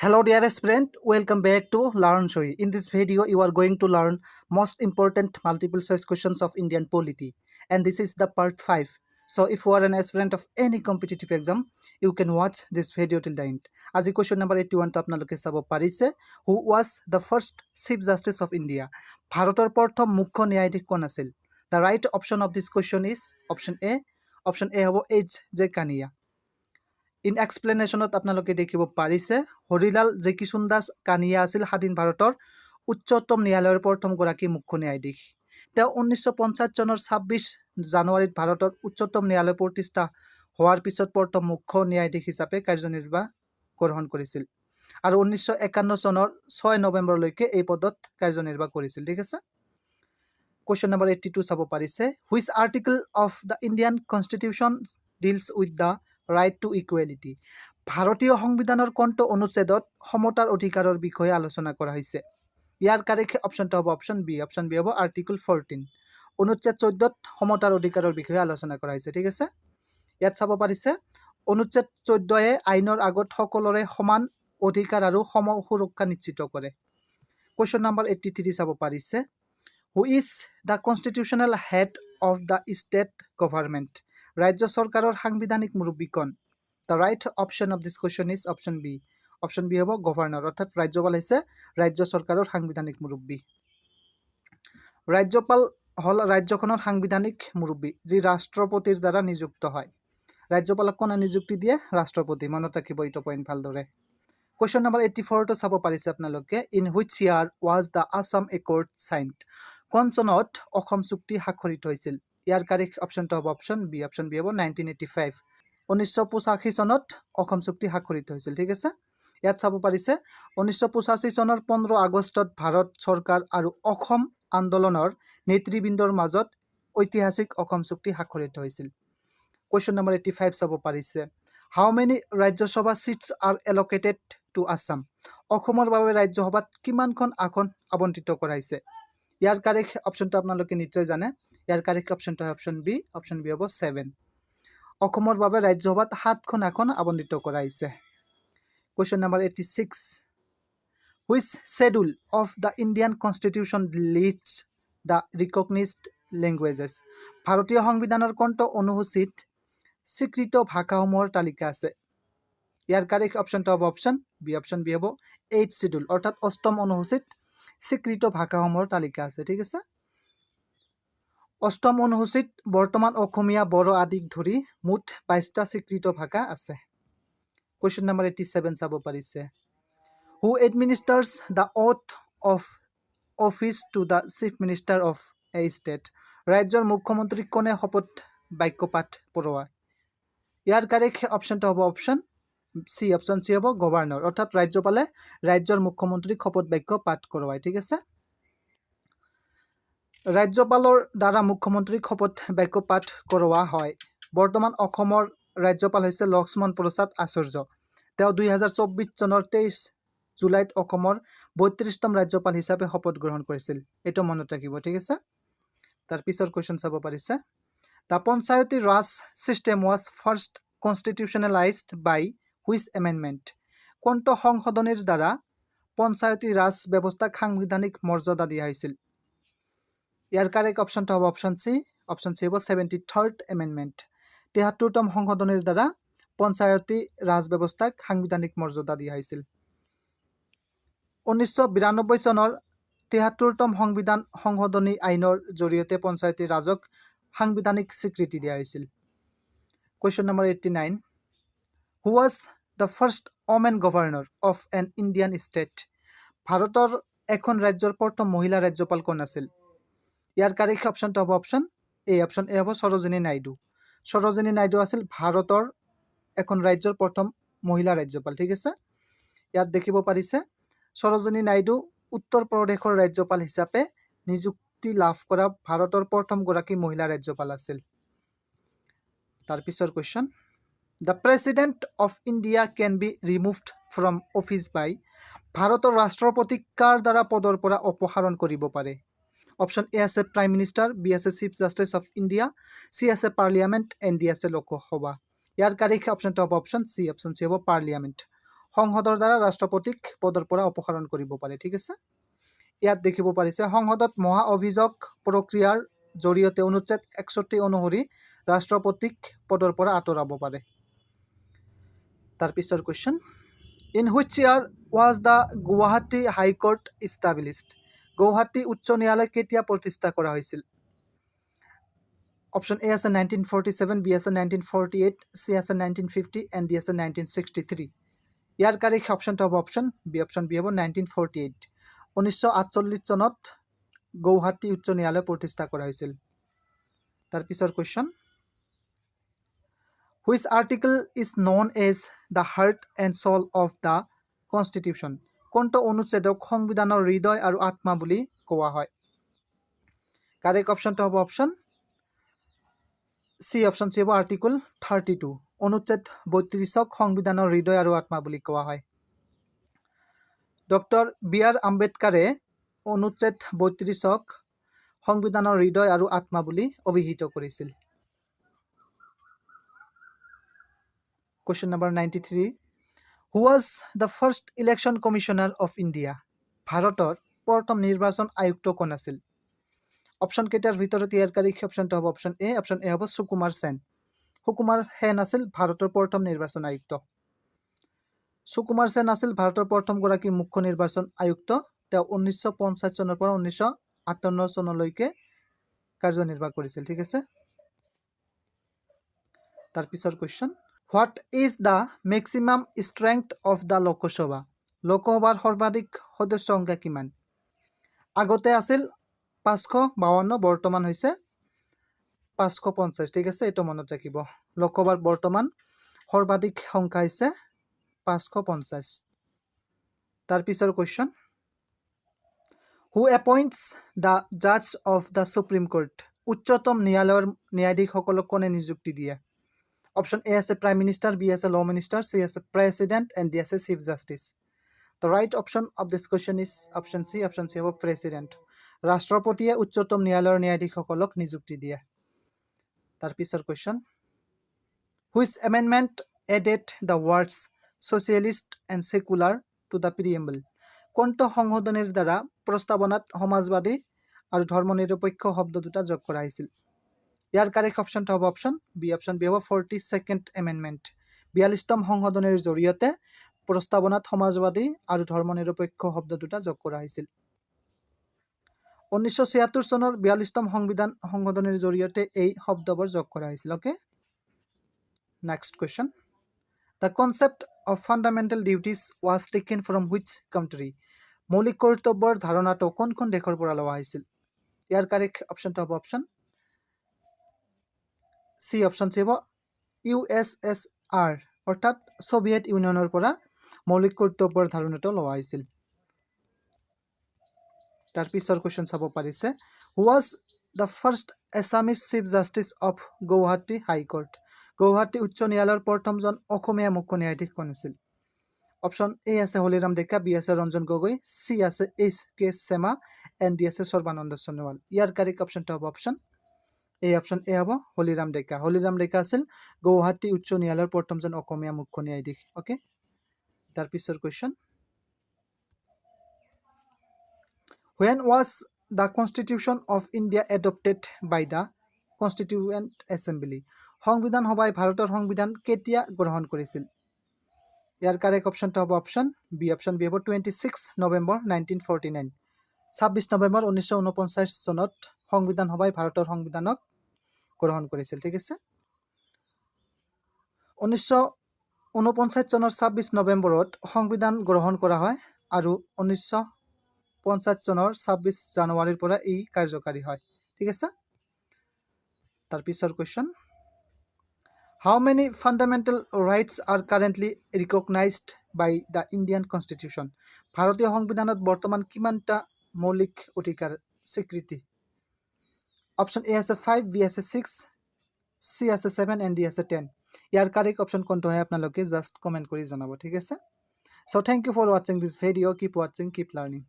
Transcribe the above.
Hello dear aspirant, welcome back to Learn Shoy. In this video, you are going to learn most important multiple choice questions of Indian polity, and this is the part 5. So if you are an aspirant of any competitive exam, you can watch this video till the end. As question number 81 to apnaloke sabo parise, who was the first Chief Justice of India? Bharator prothom mukho nyayadhik kon asil? The right option of this question is option A. Option A hobo H.J. Kania. In এক্সপ্লেনেশ্যনত আপোনালোকে দেখিব পাৰিছে হৰিলাল জেকিচুন দাস কানিয়া আছিল স্বাধীন ভাৰতৰ উচ্চতম ন্যায়ালয়ৰ প্ৰথমগৰাকী মুখ্য ন্যায়াধীশ। তেওঁ 1950 চনৰ 26 জানুৱাৰীত ভাৰতৰ উচ্চতম ন্যায়ালয় প্ৰতিষ্ঠা হোৱাৰ পিছত প্ৰথম মুখ্য ন্যায়াধীশ হিচাপে কাৰ্যনিৰ্বাহ গ্ৰহণ কৰিছিল আৰু 1951 চনৰ 6 নৱেম্বৰলৈকে এই পদত কাৰ্যনিৰ্বাহ কৰিছিল। ঠিক আছে, কুৱেশ্যন নম্বৰ 82 চাব পাৰিছে, which article of the Indian constitution deals with the right to equality? ভাৰতীয় সংবিধানৰ কোনটো অনুচ্ছেদত সমতাৰ অধিকাৰৰ বিষয়ে আলোচনা কৰা হৈছে? ইয়াৰ কাৰেক্ট অপশ্যনটো হ'ব অপশ্যন বি। অপশ্যন বি হ'ব আৰ্টিকল 14। অনুচ্ছেদ 14ত সমতাৰ অধিকাৰৰ বিষয়ে আলোচনা কৰা হৈছে। ঠিক আছে, ইয়াত চাব পাৰিছে অনুচ্ছেদ 14য়ে আইনৰ আগত সকলোৰে সমান অধিকাৰ আৰু সম সুৰক্ষা নিশ্চিত কৰে। কুৱেশ্যন নম্বৰ 83 চাব পাৰিছে, who is the constitutional head of the state government? ৰাজ্য চৰকাৰৰ সাংবিধানিক মুৰব্বী কোন? The right option of this question is option B. Option B হ'ব গভৰ্ণৰ, অৰ্থাৎ ৰাজ্যপাল হৈছে ৰাজ্য চৰকাৰৰ সাংবিধানিক মুৰব্বী। ৰাজ্যপাল হ'ল ৰাজ্যখনৰ সাংবিধানিক মুৰব্বী যি ৰাষ্ট্ৰপতিৰ দ্বাৰা নিযুক্ত হয়। ৰাজ্যপালক কোনে নিযুক্তি দিয়ে? ৰাষ্ট্ৰপতি। মনত ৰাখিব এইটো পইণ্ট ভালদৰে। কুৱেশ্যন নম্বৰ 84টো চাব পাৰিছে আপোনালোকে, in which year was the Assam accord child? কোন চনত অসম চুক্তি স্বাক্ষৰিত হৈছিল? ইয়াৰ কাৰেক্ট অপশ্যনটো হ'ব অপশ্যন বি। অপশ্যন বি হ'ব 1985। 1985 চনত অসম চুক্তি স্বাক্ষৰিত হৈছিল। ঠিক আছে, ইয়াত চাব পাৰিছে 1985 চনৰ 15 আগষ্টত ভাৰত চৰকাৰ আৰু অসম আন্দোলনৰ নেতৃবৃন্দৰ মাজত ঐতিহাসিক অসম চুক্তি স্বাক্ষৰিত হৈছিল। কুৱেশ্যন নম্বৰ 85 চাব পাৰিছে, how many Rajya Sabha seats are allocated to Assam? অসমৰ বাবে ৰাজ্যসভাত কিমানখন আসন আবণ্টিত কৰা হৈছে? ইয়াৰ কাৰেক্ট অপশ্যনটো আপোনালোকে নিশ্চয় জানে। ইয়াৰ কাৰেক্ট অপশ্যনটো হয় অপশ্যন বি। অপশ্যন বি হ'ব 7। অসমৰ বাবে ৰাজ্যসভাত 7খন আসন আবণ্টিত কৰা হৈছে। Question number 86, which schedule of the Indian constitution lists the recognised languages? ভাৰতীয় সংবিধানৰ কোনটো অনুসূচীত স্বীকৃত ভাষাসমূহৰ তালিকা আছে? ইয়াৰ কাৰেক্ট অপশ্যনটো হ'ব অপশ্যন বি। অপশ্যন বি হ'ব 8th শ্বেডুল, অৰ্থাৎ 8ম অনুসূচীত স্বীকৃত ভাষাসমূহৰ তালিকা আছে। ঠিক আছে, 8ম অনুসূচীত বৰ্তমান অসমীয়া বড়ো আদিক ধৰি মুঠ 22টা স্বীকৃত ভাষা আছে। কুৱেশ্যন নম্বৰ 87 চাব পাৰিছে, who administers the oath of office to the chief minister of a state? ৰাজ্যৰ মুখ্যমন্ত্ৰীক কোনে শপত বাক্য পাঠ পঢ়োৱায়? ইয়াৰ কাৰেক্ট অপশ্যনটো হ'ব অপশ্যন চি। অপশ্যন চি হ'ব গভৰ্ণৰ, অৰ্থাৎ ৰাজ্যপালে ৰাজ্যৰ মুখ্যমন্ত্ৰীক শপত বাক্য পাঠ কৰোৱায়। ঠিক আছে, ৰাজ্যপালৰ দ্বাৰা মুখ্যমন্ত্ৰীক শপত বাক্য পাঠ কৰোৱা হয়। বৰ্তমান অসমৰ ৰাজ্যপাল হৈছে লক্ষ্মণ প্ৰসাদ আচাৰ্য। তেওঁ 2024 চনৰ 23 জুলাইত অসমৰ 32তম ৰাজ্যপাল হিচাপে শপত গ্ৰহণ কৰিছিল। এইটো মনত ৰাখিব। ঠিক আছে, তাৰ পিছৰ কুৱেশ্যন চাব পাৰিছে, the panchayati raj system was first constitutionalised by which amendment? কোনটো সংশোধনীৰ দ্বাৰা পঞ্চায়তী ৰাজ ব্যৱস্থাক সাংবিধানিক মৰ্যাদা দিয়া হৈছিল? ইয়াৰ কাৰেক্ট অপশ্যনটো হ'ব অপশ্যন চি। অপশ্যন চি হ'ব 73rd এমেণ্ডমেণ্ট। 73তম সংশোধনীৰ দ্বাৰা পঞ্চায়তী ৰাজ ব্যৱস্থাক সাংবিধানিক মৰ্যাদা দিয়া হৈছিল। 1992 চনৰ 73তম সংবিধান সংশোধনী আইনৰ জৰিয়তে পঞ্চায়তী ৰাজক সাংবিধানিক স্বীকৃতি দিয়া হৈছিল। Question number 89, who was the first women governor of N Indian state? ভাৰতৰ এখন ৰাজ্যৰ প্ৰথম মহিলা ৰাজ্যপাল কোন আছিল? ইয়াৰ কাৰেক্ট অপশ্যনটো হ'ব অপশ্যন এ। অপশ্যন এ হ'ব সৰোজিনী নাইডু। সৰোজিনী নাইডু আছিল ভাৰতৰ এখন ৰাজ্যৰ প্ৰথম মহিলা ৰাজ্যপাল। ঠিক আছে, ইয়াত দেখিব পাৰিছে সৰোজিনী নাইডু উত্তৰ প্ৰদেশৰ ৰাজ্যপাল হিচাপে নিযুক্তি লাভ কৰা ভাৰতৰ প্ৰথমগৰাকী মহিলা ৰাজ্যপাল আছিল। তাৰ পিছৰ question, the president of India can be removed from office by? ভাৰতৰ ৰাষ্ট্ৰপতিক কাৰ দ্বাৰা পদৰ পৰা অপসাৰণ কৰিব পাৰে? অপশ্যন এ আছে প্ৰাইম মিনিষ্টাৰ, বি আছে chief justice of India, C আছে পাৰ্লিয়ামেণ্ট, এণ্ড ডি আছে লোকসভা। ইয়াৰ কাৰেক্ট অপশ্যনটো হ'ব অপশ্যন চি। অপশ্যন চি হ'ব পাৰ্লিয়ামেণ্ট। সংসদৰ দ্বাৰা ৰাষ্ট্ৰপতিক পদৰ পৰা অপসাৰণ কৰিব পাৰে ঠিক আছে ইয়াত দেখিব পাৰিছে সংসদত মহা অভিযোগ প্ৰক্ৰিয়াৰ জৰিয়তে অনুচ্ছেদ 61 অনুসৰি ৰাষ্ট্ৰপতিক পদৰ পৰা আঁতৰাব পাৰে তাৰ পিছৰ question in which year was the Guwahati High Court established Guwahati উচ্চ ন্যায়ালয় কেতিয়া প্ৰতিষ্ঠা কৰা হৈছিল অপশন এ আছে 1947 বি আছে 1948 সি আছে 1950 এণ্ড ডি আছে 1963 ইয়াৰ কাৰেক্ট অপশনটো হ'ব অপশন বি হ'ব 1948 1948 চনত গুৱাহাটী উচ্চ ন্যায়ালয় প্ৰতিষ্ঠা কৰা হৈছিল তাৰ পিছৰ question which article is known as the heart and soul of the constitution কোনটো অনুচ্ছেদক সংবিধানৰ হৃদয় আৰু আত্মা বুলি কোৱা হয় কাৰেক্ট অপশনটো হ'ব অপশন সি অপশন সি হ'ব আৰ্টিকল 32 অনুচ্ছেদ 32ক সংবিধানৰ হৃদয় আৰু আত্মা বুলি কোৱা হয় ডক্টৰ বি আৰ আম্বেদকাৰে অনুচ্ছেদ 32ক সংবিধানৰ হৃদয় আৰু আত্মা বুলি অভিহিত কৰিছিল Question number 93 Who was the first election commissioner of India ভাৰতৰ প্ৰথম নিৰ্বাচন আয়ুক্ত কোন আছিল অপশন কেইটাৰ ভিতৰত ইয়াৰ কাৰেক্ট অপশনটো হ'ব অপশন এ হ'ব সুকুমাৰ সেন সুকুমাৰ সেন আছিল ভাৰতৰ প্ৰথম নিৰ্বাচন আয়ুক্ত সুকুমাৰ সেন আছিল ভাৰতৰ প্ৰথম গৰাকী মুখ্য নিৰ্বাচন আয়ুক্ত তেওঁ 1950 চনৰ পৰা 1958 চনলৈকে কাৰ্যনিৰ্বাহ কৰিছিল ঠিক আছে তাৰ পিছৰ question What is the maximum strength of the Lok Sabha? লোকসভাৰ সৰ্বাধিক সদস্য সংখ্যা কিমান আগতে আছিল 552 বৰ্তমান হৈছে 550 ঠিক আছে এটা মনত ৰাখিব লোকসভাৰ বৰ্তমান সৰ্বাধিক সংখ্যা হৈছে 550 তাৰ পিছৰ question Who appoints the judge of the Supreme Court? উচ্চতম ন্যায়ালয়ৰ ন্যায়াধীশসকলক কোনে নিযুক্তি দিয়ে Option A as a Prime Minister, B as a Law Minister, C as a President, and D as a Chief Justice. The right option of this question is option C. Option C of President. ৰাষ্ট্ৰপতিয়ে উচ্চতম ন্যায়ালয়ৰ ন্যায়াধীশসকলক নিযুক্তি দিয়ে তাৰ পিছৰ question Which amendment added the words socialist and secular to the preamble? কোনটো সংশোধনীৰ দ্বাৰা প্ৰস্তাৱনাত সমাজবাদী আৰু ধৰ্মনিৰপেক্ষ শব্দ দুটা যোগ কৰা হৈছিল ইয়াৰ কাৰেক্ট অপশনটো হ'ব অপশন বি হ'ব 42nd এমেণ্ডমেণ্ট 42তম সংশোধনীৰ জৰিয়তে প্ৰস্তাৱনাত সমাজবাদী আৰু ধৰ্মনিৰপেক্ষ শব্দ দুটা যোগ কৰা হৈছিল 1976 চনৰ 42তম সংবিধান সংশোধনীৰ জৰিয়তে এই শব্দবোৰ যোগ কৰা হৈছিল okay next question The concept of fundamental duties was taken from which country? মৌলিক কৰ্তব্যৰ ধাৰণাটো কোনখন দেশৰ পৰা লোৱা হৈছিল ইয়াৰ কাৰেক্ট অপশনটো হ'ব অপশন সি অপশন সি হ'ব USSR অৰ্থাৎ সোভিয়েট ইউনিয়নৰ পৰা মৌলিক কৰ্তব্যৰ ধাৰণাটো লোৱা হৈছিল তাৰ পিছৰ কোৱেশ্চন চাব পাৰিছে Who was the first Assamese Chief Justice of Guwahati High Court Guwahati উচ্চ ন্যায়ালয়ৰ প্ৰথমজন অসমীয়া মুখ্য ন্যায়াধীশ কোন আছিল অপশন এ আছে হলিৰাম ডেকা বি আছে ৰঞ্জন গগৈ সি আছে HK Sema এণ্ড ডি আছে সৰ্বানন্দ সোণোৱাল ইয়াৰ কাৰেক্ট অপশনটো হ'ব অপশন অপশন এ হ'ব হলিৰাম ডেকা আছিল গুৱাহাটী উচ্চ ন্যায়ালয়ৰ প্ৰথমজন অসমীয়া মুখ্য ন্যায়াধীশ ওকে তাৰ পিছৰ question When was the Constitution of India adopted by the Constituent Assembly? সংবিধান সভাই ভাৰতৰ সংবিধান কেতিয়া গ্ৰহণ কৰিছিল ইয়াৰ কাৰেক্ট অপশনটো হ'ব অপশন বি হ'ব 26 নৱেম্বৰ 1949 26 নৱেম্বৰ 1949 চনত সংবিধান সভাই ভাৰতৰ সংবিধানক গ্ৰহণ কৰিছিল ঠিক আছে 1949 চনৰ 26 নৱেম্বৰত সংবিধান গ্ৰহণ কৰা হয় আৰু 1950 চনৰ 26 জানুৱাৰীৰ পৰা ই কাৰ্যকাৰী হয় ঠিক আছে তাৰ পিছৰ question How many fundamental rights are currently recognized by the Indian Constitution? ভাৰতীয় সংবিধানত বৰ্তমান কিমানটা মৌলিক অধিকাৰ স্বীকৃতি অপশন এ আছে 5 বি আছে 6 সি আছে 7 এণ্ড ডি আছে 10 ইয়াৰ কাৰেক্ট অপশন কোনটো হয় আপোনালোকে জাষ্ট কমেন্ট কৰি জনাব ঠিক আছে So thank you for watching this video. Keep watching, keep learning.